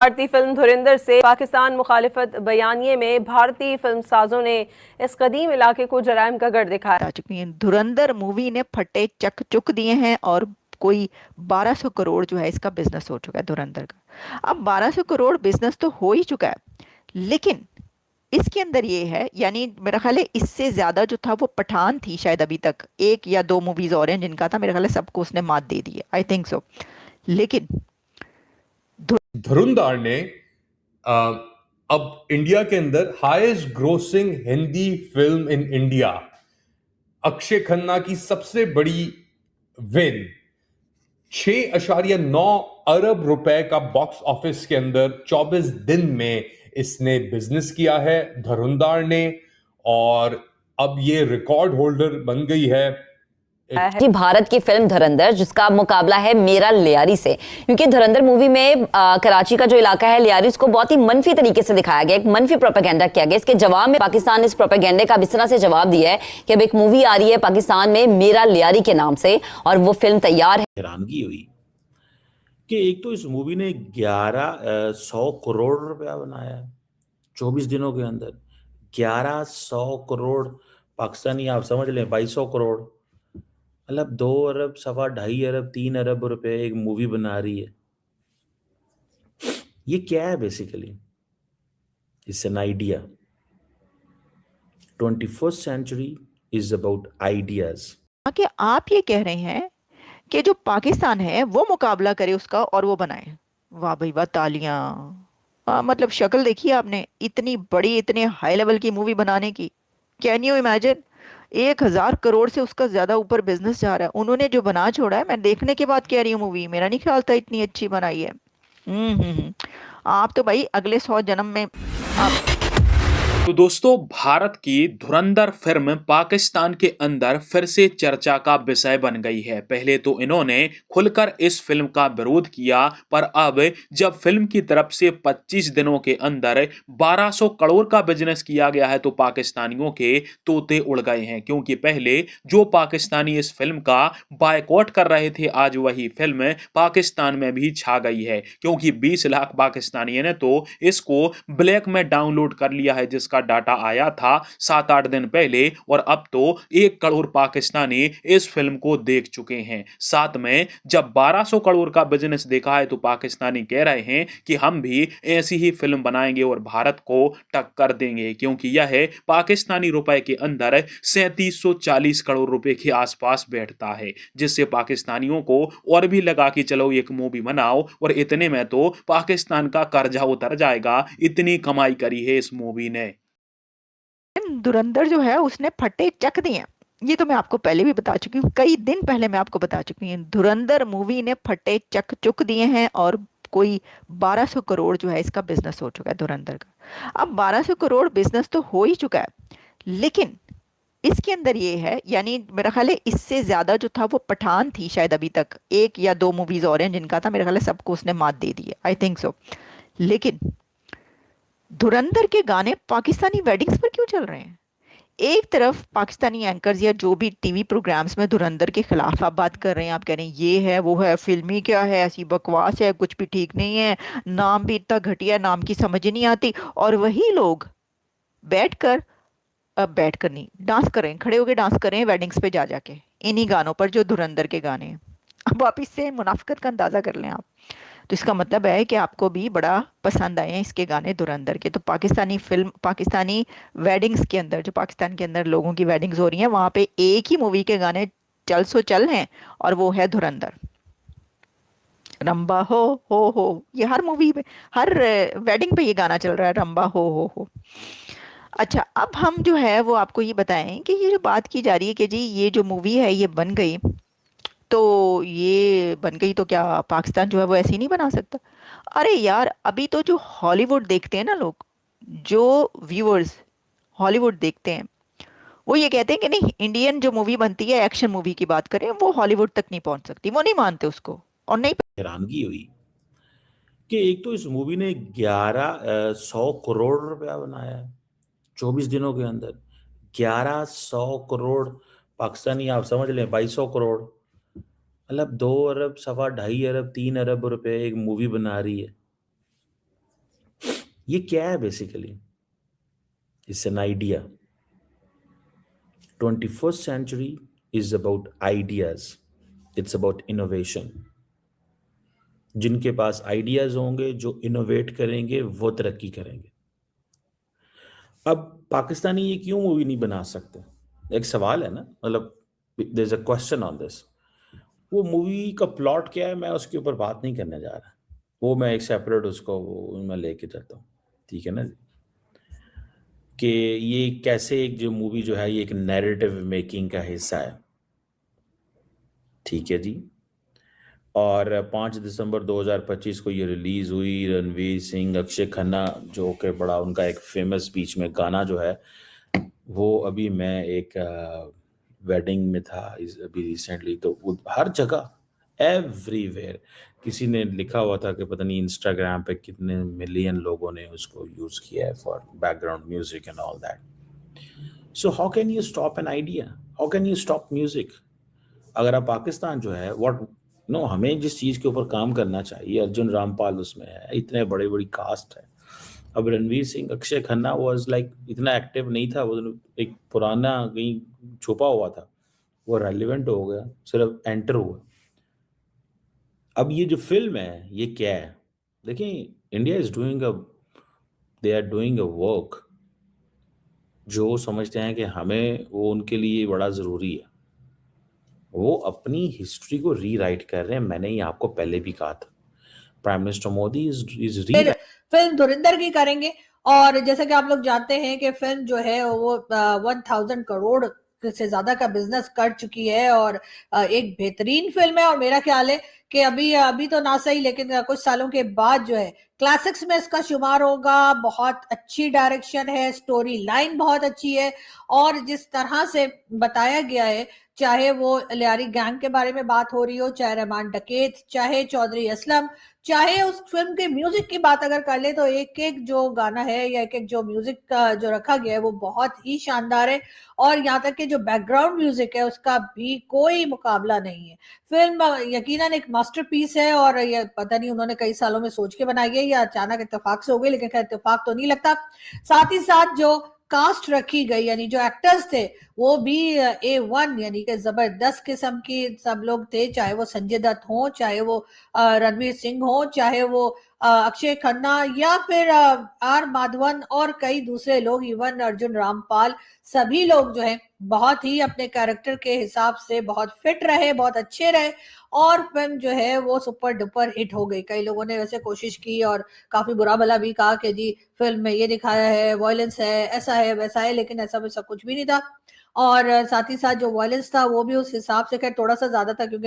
भारतीय फिल्म धुरंधर से पाकिस्तान मुखालिफत बयानिए में भारतीय फिल्म साजों ने इस कदीम इलाके को जराइम का गढ़ दिखाया। आ चुकी हैं। धुरंधर मूवी ने फटे चक चुक दिए हैं और कोई 1200 करोड़ जो है इसका बिजनेस हो चुका है धुरंधर का। अब 1200 करोड़ बिजनेस तो हो ही चुका है, लेकिन इसके अंदर ये है, यानी मेरा ख्याल है इससे ज्यादा जो था वो पठान थी शायद। अभी तक एक या दो मूवीज और हैं जिनका था, मेरा ख्याल है सबको उसने मात दे दी है, आई थिंक सो। लेकिन धुरंधर ने अ, अब इंडिया के अंदर highest grossing Hindi film in India, Akshay Khanna की सबसे बड़ी विन, 6.9 अरब रुपए का बॉक्स ऑफिस के अंदर 24 दिन में इसने बिजनेस किया है धुरंधर ने। और अब ये रिकॉर्ड होल्डर बन गई है जी भारत की फिल्म धुरंधर, जिसका मुकाबला है मेरा लियारी से। क्योंकि धुरंधर मूवी में कराची का जो इलाका है लियारी, उसको बहुत ही मनफी तरीके से दिखाया गया, एक मनफी प्रोपेगेंडा किया गया। इसके जवाब में पाकिस्तान ने इस प्रोपेगेंडे का इस तरह से जवाब दिया है कि अब एक मूवी आ रही है पाकिस्तान में मेरा लियारी के नाम से, और वो फिल्म तैयार है। हैरानगी हुई कि एक तो इस मूवी ने 1100 करोड़ रुपया बनाया है 24 दिनों के अंदर। 1100 करोड़ पाकिस्तानी, आप समझ लें 2200 करोड़, मतलब 2 अरब, सवा 2.5 अरब, 3 अरब रुपए एक मूवी बना रही है। ये क्या है basically? It's an idea. 21st century is about ideas. कि आप ये कह रहे हैं कि जो पाकिस्तान है वो मुकाबला करे उसका और वो बनाए। वाह भाई वाह, तालियां। मतलब शक्ल देखी आपने इतनी बड़ी, इतने हाई लेवल की मूवी बनाने की। Can you imagine? 1000 करोड़ से उसका ज्यादा ऊपर बिजनेस जा रहा है। उन्होंने जो बना छोड़ा है, मैं देखने के बाद कह रही हूँ, मूवी मेरा नहीं ख्याल था इतनी अच्छी बनाई है। आप तो भाई अगले 100 जन्म में आप। तो दोस्तों, भारत की धुरंधर फिल्म पाकिस्तान के अंदर फिर से चर्चा का विषय बन गई है। पहले तो इन्होंने खुलकर इस फिल्म का विरोध किया, पर अब जब फिल्म की तरफ से 25 दिनों के अंदर 1200 करोड़ का बिजनेस किया गया है, तो पाकिस्तानियों के तोते उड़ गए हैं। क्योंकि पहले जो पाकिस्तानी इस फिल्म का बायकॉट कर रहे थे, आज वही फिल्म पाकिस्तान में भी छा गई है। क्योंकि 20 लाख पाकिस्तानियों ने तो इसको ब्लैक में डाउनलोड कर लिया है, जिसका डाटा आया था 7-8 दिन पहले, और अब तो 1 करोड़ पाकिस्तानी इस फिल्म को देख चुके हैं। साथ में जब 1200 करोड़ का बिजनेस देखा है, तो पाकिस्तानी कह रहे हैं कि हम भी ऐसी ही फिल्म बनाएंगे और भारत को टक्कर देंगे। क्योंकि यह पाकिस्तानी रुपए के अंदर 3740 करोड़ रुपए के आसपास बैठता है, जिससे पाकिस्तानियों को और भी लगा कि चलो एक मूवी बनाओ, और इतने में तो पाकिस्तान का कर्जा उतर जाएगा, इतनी कमाई करी है इस मूवी ने। धुरंधर जो है उसने फटे चक दिए हैं। ये तो मैं आपको पहले भी बता चुकी हूँ, कई दिन पहले मैं आपको बता चुकी हूँ। धुरंधर मूवी ने फटे चक चुक दिए हैं और कोई 1200 करोड़ जो है इसका बिजनेस हो चुका है धुरंधर का। अब 1200 करोड़ बिजनेस तो हो ही चुका है, लेकिन इसके अंदर ये है, यानी मेरा ख्याल है इससे ज्यादा जो था वो पठान थी शायद। अभी तक एक या दो मूवीज और हैं जिनका था, मेरा ख्याल है सबको उसने मात दे दी है, आई थिंक सो। लेकिन धुरंधर के गाने पाकिस्तानी वेडिंग्स पर क्यों चल रहे हैं? एक तरफ पाकिस्तानी एंकर्स या जो भी टीवी प्रोग्राम्स में धुरंधर के खिलाफ आप बात कर रहे हैं, आप कह रहे हैं ये है वो है, फिल्मी क्या है, ऐसी बकवास है, कुछ भी ठीक नहीं है, नाम भी इतना घटिया, नाम की समझ ही नहीं आती। और वही लोग बैठकर, अब बैठकर नहीं, डांस कर रहे हैं, खड़े होकर डांस कर रहे हैं वेडिंग्स पे जा जाके इन्हीं गानों पर जो धुरंधर के गाने हैं। अब आप इससे मुनाफिकत का अंदाजा कर लें आप। तो इसका मतलब है कि आपको भी बड़ा पसंद आए हैं इसके गाने धुरंधर के। तो पाकिस्तानी फिल्म, पाकिस्तानी वेडिंग्स के अंदर, जो पाकिस्तान के अंदर लोगों की वेडिंग्स हो रही हैं, वहां पे एक ही मूवी के गाने चल सो चल हैं, और वो है धुरंधर। रंबा हो, ये हर मूवी पे, हर वेडिंग पे ये गाना चल रहा है, रंबा हो। अच्छा, अब हम जो है वो आपको ये बताएं कि ये जो बात की जा रही है कि जी ये जो मूवी है ये बन गई, तो ये बन गई तो क्या पाकिस्तान जो है वो ऐसे ही नहीं बना सकता? अरे यार, अभी तो जो हॉलीवुड देखते हैं ना लोग, जो व्यूअर्स हॉलीवुड देखते हैं, वो ये कहते हैं कि नहीं, इंडियन जो मूवी बनती है, एक्शन मूवी की बात करें, वो हॉलीवुड तक नहीं पहुंच सकती। वो नहीं मानते उसको, और नहीं। हैरानगी हुई कि एक तो इस मूवी ने 1100 करोड़ रुपया बनाया है 24 दिनों के अंदर। 1100 करोड़ पाकिस्तानी, आप समझ लें 2200 करोड़, मतलब 2 अरब, सवा 2.5 अरब, 3 अरब रुपए एक मूवी बना रही है। ये क्या है basically? It's an idea. 21st century is about ideas. It's about innovation. जिनके पास आइडियाज होंगे, जो इनोवेट करेंगे, वो तरक्की करेंगे. अब पाकिस्तानी ये क्यों मूवी नहीं बना सकते? एक सवाल है ना, मतलब there is a question on this. वो मूवी का प्लॉट क्या है, मैं उसके ऊपर बात नहीं करने जा रहा. वो मैं एक सेपरेट उसको वो मैं लेके जाता हूँ, ठीक है ना जी? कि ये कैसे एक जो मूवी जो है ये एक नैरेटिव मेकिंग का हिस्सा है, ठीक है जी. और 5 दिसंबर 2025 को ये रिलीज हुई. रणवीर सिंह, अक्षय खन्ना, जो कि बड़ा उनका एक फेमस स्पीच में गाना जो है वो, अभी मैं एक वेडिंग में था अभी रिसेंटली, तो वो हर जगह एवरीवेयर किसी ने लिखा हुआ था कि पता नहीं इंस्टाग्राम पे कितने मिलियन लोगों ने उसको यूज किया है for background music and all that. So how can you stop an idea? How can you stop music? अगर आप पाकिस्तान जो है व्हाट नो, हमें जिस चीज़ के ऊपर काम करना चाहिए, अर्जुन रामपाल उसमें है, इतने बड़ी बड़ी कास्ट है. अब रणवीर सिंह, अक्षय खन्ना वाज लाइक इतना एक्टिव नहीं था, वो एक पुराना कहीं छुपा हुआ था, वो रेलिवेंट हो गया, सिर्फ एंटर हुआ. अब ये जो फिल्म है ये क्या है? देखिए, India is doing a they are doing a work जो समझते हैं कि हमें वो उनके लिए बड़ा ज़रूरी है. वो अपनी हिस्ट्री को रीराइट कर रहे हैं. मैंने ये आपको पहले भी कहा था, प्राइम मिनिस्टर मोदी इज फिर फिल्म धुरंधर की करेंगे. और जैसा कि आप लोग जानते हैं कि फिल्म जो है वो 1000 करोड़ से ज्यादा का बिजनेस कर चुकी है और एक बेहतरीन फिल्म है. और मेरा ख्याल है कि अभी तो ना सही, लेकिन कुछ सालों के बाद जो है क्लासिक्स में इसका शुमार होगा. बहुत अच्छी डायरेक्शन है, स्टोरी लाइन बहुत अच्छी है, और जिस तरह से बताया गया है, चाहे वो लियारी गैंग के बारे में बात हो रही हो, चाहे रहमान डकैत, चाहे चौधरी असलम, चाहे उस फिल्म के म्यूजिक की बात अगर कर ले, तो एक एक जो गाना है या एक एक जो म्यूजिक का जो रखा गया है वो बहुत ही शानदार है. और यहाँ तक कि जो बैकग्राउंड म्यूजिक है उसका भी कोई मुकाबला नहीं है. फिल्म यकीनन एक मास्टरपीस है, और ये पता नहीं उन्होंने कई सालों में सोच के बनाई है या अचानक इत्तेफाक से हो गई, लेकिन खैर इत्तेफाक तो नहीं लगता. साथ ही साथ जो कास्ट रखी गई, यानी जो एक्टर्स थे वो भी A1 यानी कि जबरदस्त किस्म की सब लोग थे. चाहे वो संजय दत्त हो, चाहे वो रणवीर सिंह हो, चाहे वो अक्षय खन्ना, या फिर आर माधवन और कई दूसरे लोग, इवन अर्जुन रामपाल, सभी लोग जो है बहुत ही अपने कैरेक्टर के हिसाब से बहुत फिट रहे, बहुत अच्छे रहे, और फिल्म जो है वो सुपर डुपर हिट हो गई. कई लोगों ने वैसे कोशिश की और काफी बुरा भला भी कहा कि जी फिल्म में ये दिखाया है, वायलेंस है, ऐसा है वैसा है, लेकिन ऐसा वैसा कुछ भी नहीं था. और साथ ही साथ जो वायलेंस था वो भी उस हिसाब से खैर थोड़ा सा ज्यादा था, क्योंकि